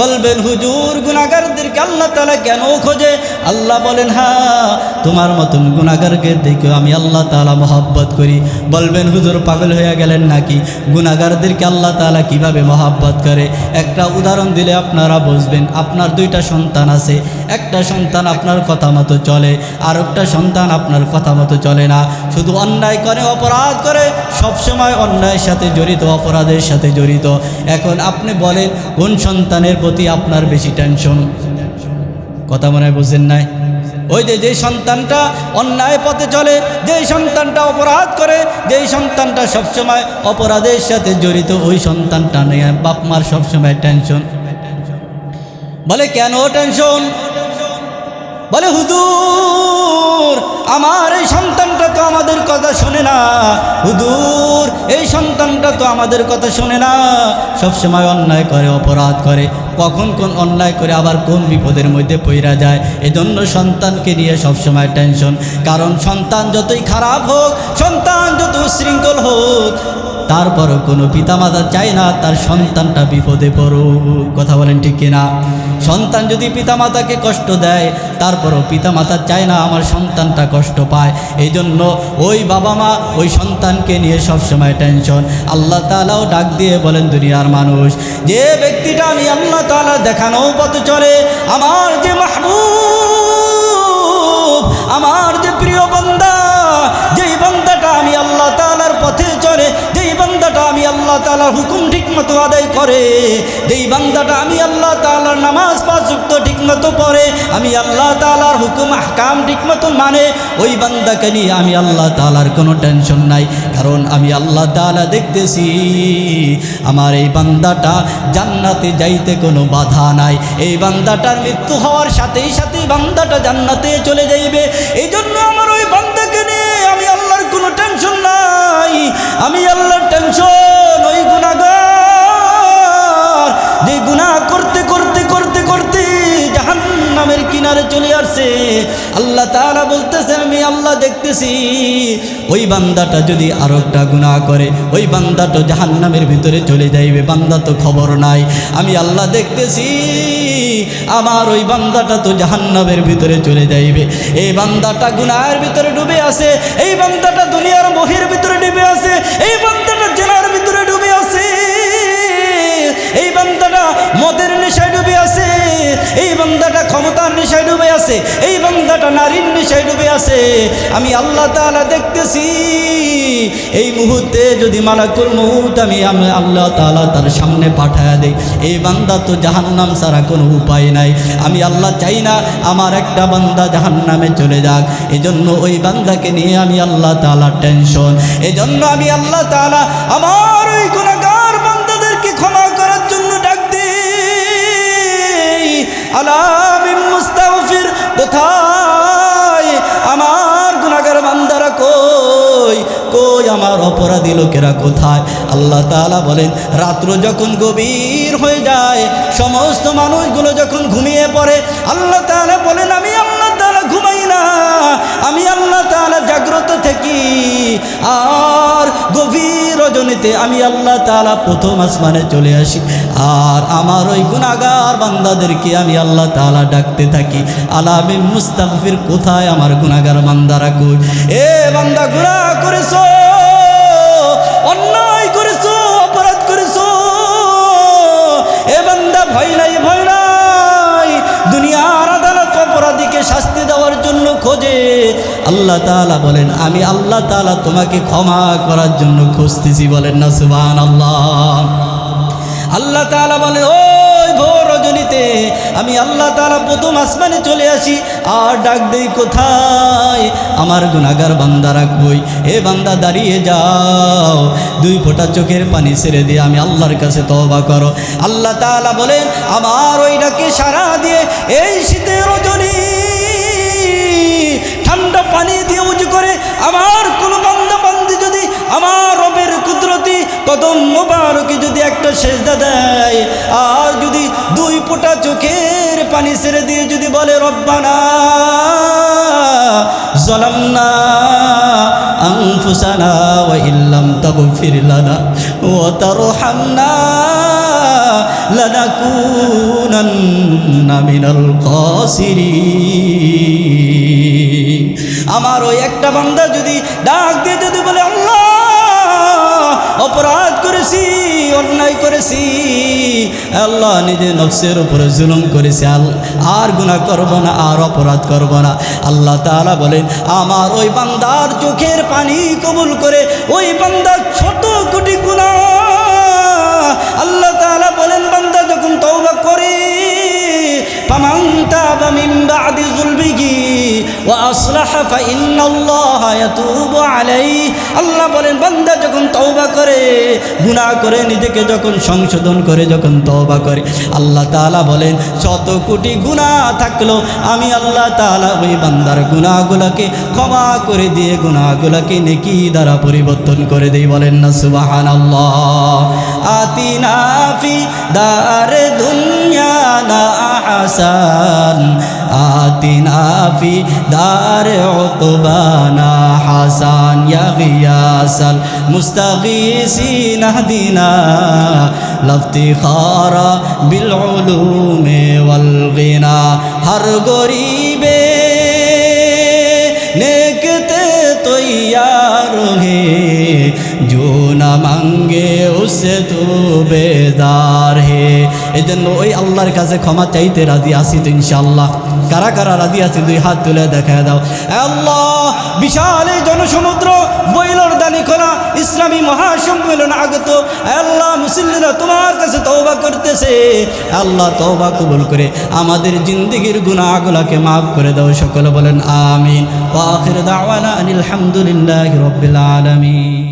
বলবেন হুজুর গুনাহগারদেরকে আল্লাহ তাআলা কেন খোঁজে? আল্লাহ বলেন হ্যাঁ, তোমার মতন গুনাহগারকে দেখে আমি আল্লাহ তাআলা মহব্বত করি। বলবেন হুজুর পাগল হয়ে গেলেন নাকি? গুনাহগারদেরকে আল্লাহ তাআলা কিভাবে মহব্বত করে একটা উদাহরণ দিলে আপনারা বুঝবেন। আপনার 2টা সন্তান আছে, একটা সন্তান আপনার কথা মতো চলে, আর একটা সন্তান আপনার কথা মতো চলে না, শুধু অন্যায় করে, অপরাধ করে, সবসময় অন্যায়ের সাথে জড়িত, অপরাধের সাথে জড়িত। এখন আপনি বলেন কোন সন্তানের প্রতি আপনার বেশি টেনশন? কথা মনে হয় বুঝেন নাই? ওই যে সন্তানটা অন্যায় পথে চলে, যেই সন্তানটা অপরাধ করে, যেই সন্তানটা সবসময় অপরাধের সাথে জড়িত, ওই সন্তানটা নিয়ে বাপ মার সবসময় টেনশন। বলে কেন টেনশন? বলে হুজুর আমার এই সন্তানটা তো আমাদের কথা শোনে না, হুজুর এই সন্তানটা তো আমাদের কথা শোনে না, সবসময় অন্যায় করে, অপরাধ করে, কখন কোন অন্যায় করে আবার কোন বিপদের মধ্যে পইরা যায়। এজন্য সন্তানকে নিয়ে সবসময় টেনশন। কারণ সন্তান যতই খারাপ হোক, সন্তান যত উশৃঙ্খল হোক, তারপরও কোনো পিতামাতা চায় না তার সন্তানটা বিপদে পড়ুক। কথা বলেন ঠিক কিনা? সন্তান যদি পিতামাতাকে কষ্ট দেয়, তারপরও পিতামাতা চায় না আমার সন্তানটা কষ্ট পায়। এই জন্য ওই বাবা মা ওই সন্তানকে নিয়ে সবসময় টেনশন। আল্লাহ তাআলাও ডাক দিয়ে বলেন, দুনিয়ার মানুষ, যে ব্যক্তিটা আমি আল্লাহ তাআলা দেখানো পথে চলে, আমার যে মাহবুব, আমার যে প্রিয় বান্দা, যেই বান্দাটা আমি আল্লাহ তাআলার পথে চলে, যেই বান্দাটা আমি আল্লাহ তাআলার হুকুম ঠিকমতো আদায় করে, যেই বান্দাটা আমি আল্লাহ তাআলার নামাজ পাঁচ ওয়াক্ত ঠিকমতো পড়ে, আমি আল্লাহ তাআলার হুকুম আহকাম ঠিকমতো মানে, ওই বান্দাকে নিয়ে আমি আল্লাহ তাআলার কোনো টেনশন নাই। কারণ আমি আল্লাহ তাআলা দেখতেছি আমার এই বান্দাটা জান্নাতে যাইতে কোনো বাধা নাই। এই বান্দাটার মৃত্যু হওয়ার সাথেই সাথেই বান্দাটা জান্নাতে চলে যাইবে। এই জন্য আমার ওই বান্দাকে নিয়ে আমি আল্লাহর কোনো টেনশন নাই। আমি আল্লাহর টেনশন ওই গুনাহগার, যে গুনাহ করতে করতে করতে করতে জাহান্নামের কিনারে চলে আসছে। আল্লাহ তাআলা বলতেছেন, আমি আল্লাহ দেখতেছি ওই বান্দাটা যদি আরো একটা গুনাহ করে, ওই বান্দাটা জাহান্নামের ভিতরে চলে যাইবে, বান্দা তো খবর নাই। আমি আল্লাহ দেখতেছি আমার ওই বান্দাটা তো জাহান্নামের ভিতরে চলে যাইবে। এই বান্দাটা গুনাহের ভিতরে ডুবে আছে, এই বান্দাটা দুনিয়ার মোহের ভিতরে ডুবে আছে, এই বান্দাটা জেনার ভিতরে ডুবে আছে, এই বান্দাটা মদের নেশায় ডুবে আছে, এই বান্দাটা ক্ষমতার নেশায় ডুবে আছে, এই বান্দাটা নারীর নেশায় ডুবে আছে। আমি আল্লাহ তাআলা দেখতেছি এই মুহূর্তে যদি মালাকুল মউত আমি আল্লাহ তাআলা তার সামনে পাঠায়া দেই, এই বান্দা তো জাহান্নাম ছাড়া কোনো উপায় নাই। আমি আল্লাহ চাই না আমার একটা বান্দা জাহান্নামে চলে যাক। এজন্য ওই বান্দাকে নিয়ে আমি আল্লাহ তাআলা টেনশন। এজন্য আমি আল্লাহ তাআলা আমার ওই গুনাহগার বান্দাদেরকে ক্ষমা করার জন্য ডাক দিই। আলামিন মুস্তাগফির কোথায়? আমার গুনাহগার বান্দারা কই? কই আমার অপরাধী লোকেরা কোথায়? আল্লাহ তাআলা বলেন, রাত্র যখন গভীর হয়ে যায়, সমস্ত মানুষগুলো যখন ঘুমিয়ে পড়ে, আল্লাহ তাআলা বলেন আমি আল্লাহ তাআলা ঘুমাই না, আমি আল্লাহ তাআলা জাগ্রত থাকি। আর গভীর রজনীতে আমি আল্লাহ তাআলা প্রথম আসমানে চলে আসি, আর আমার ওই গুনাহগার বান্দাদেরকে আমি আল্লাহ তাআলা ডাকতে থাকি। আলামিন মুস্তাগফির কোথায়? আমার গুনাহগার বান্দারা কই? এ বান্দা গুনাহ করেছো, অন্যায় করেছো, অপরাধ করেছো, এ বান্দা ভয় নাই, ভয় নাই। দুনিয়ার আদালত অপরাধীকে শাস্তি দেওয়ার জন্য খোঁজে, আল্লাহ তাআলা বলেন আমি আল্লাহ তাআলা তোমাকে ক্ষমা করার জন্য খুঁজতেছি। বলেন না সুবহানাল্লাহ। আল্লাহ তাআলা বলেন ওই ভোর রজনীতে আমি আল্লাহ তাআলা প্রথম আসমানে চলে আসি, আর ডাক দেই কোথায়? আমার গুনাহগার বান্দারা কই? এ বান্দা দাঁড়িয়ে যাও, দুই ফোঁটা চোখের পানি ছেড়ে দিয়ে আমি আল্লাহর কাছে তওবা করো। আল্লাহ তাআলা বলেন আমার ওই ডাকে সাড়া দিয়ে এই শীতের রজনী ঠান্ডা পানি দিয়ে উজু করে আমার কোনো বান্দা বান্দি যদি আমার রবের কুদরতি কদম মোবারকে যদি একটা সেজদা দেয়, আর যদি দুই ফোঁটা চোখের পানি ছেড়ে দিয়ে যদি বলে রব্বানা যালামনা আনফুসানা ওয়া ইল্লাম তাগফির লানা ওয়া তারহামনা লানাকুনান্না মিনাল খাসিরিন। আমার ওই একটা বান্দা যদি ডাক দিয়ে যদি বলে আল্লাহ অপরাধ করেছি, অন্যায় করেছি, আল্লাহ নিজে নফসের উপরে জুলুম করেছি, আর গুনাহ করব না, আর অপরাধ করব না, আল্লাহ তাআলা বলেন আমার ওই বান্দার চোখের পানি কবুল করে ওই বান্দার ছোট কোটি গুনাহ আল্লাহ তাআলা বলেন বান্দা যখন তওবা করে ফামান তাবা মিন বাদি যুলবিহি ওয়া আসলাহা ফাইন্নাল্লাহা ইয়াতুবু আলাইহি। আল্লাহ বলেন বান্দা যখন তওবা করে, গুনাহ করে, নিজেকে যখন সংশোধন করে, যখন তওবা করে, আল্লাহ তাআলা বলেন শত কোটি গুনাহ থাকলো আমি আল্লাহ তাআলা ওই বান্দার গুনাহগুলোকে ক্ষমা করে দিয়ে গুনাহগুলোকে নেকি দ্বারা পরিবর্তন করে দেই। বলেন না সুবহানাল্লাহ। আতিনা ফি দারে দুনিয়া না আহসান, আতিনা ফি দারে উকবানা হাসান, ইয়া গিয়াসাল মুস্তাগীসিন আহদিনা লফতিখারা বিল উলুমে ওয়াল গিনা। হর গরিবে नेकते तो यार है जो ना मांगे उससे तो बेदार है। এই জন্য ওই আল্লাহর কাছে ক্ষমা চাইতে রাজি আছি তো ইনশাআল্লাহ। কারা কারা রাজি আছি দুই হাত তুলে দেখা দাও। আল্লাহ বিশাল এই জনসমুদ্র বইলর দানি খোলা ইসলামী মহাসম্মেলন আগত আল্লাহ মুসলিমরা তোমার কাছে তওবা করতেছে। আল্লাহ তওবা কবুল করে আমাদের জিন্দেগির গুনাহগুলোকে মাফ করে দাও। সকলে বলেন আমিন। ওয়া আখির দাওয়ানা আনিল হামদুলিল্লাহি রাব্বিল আলামিন।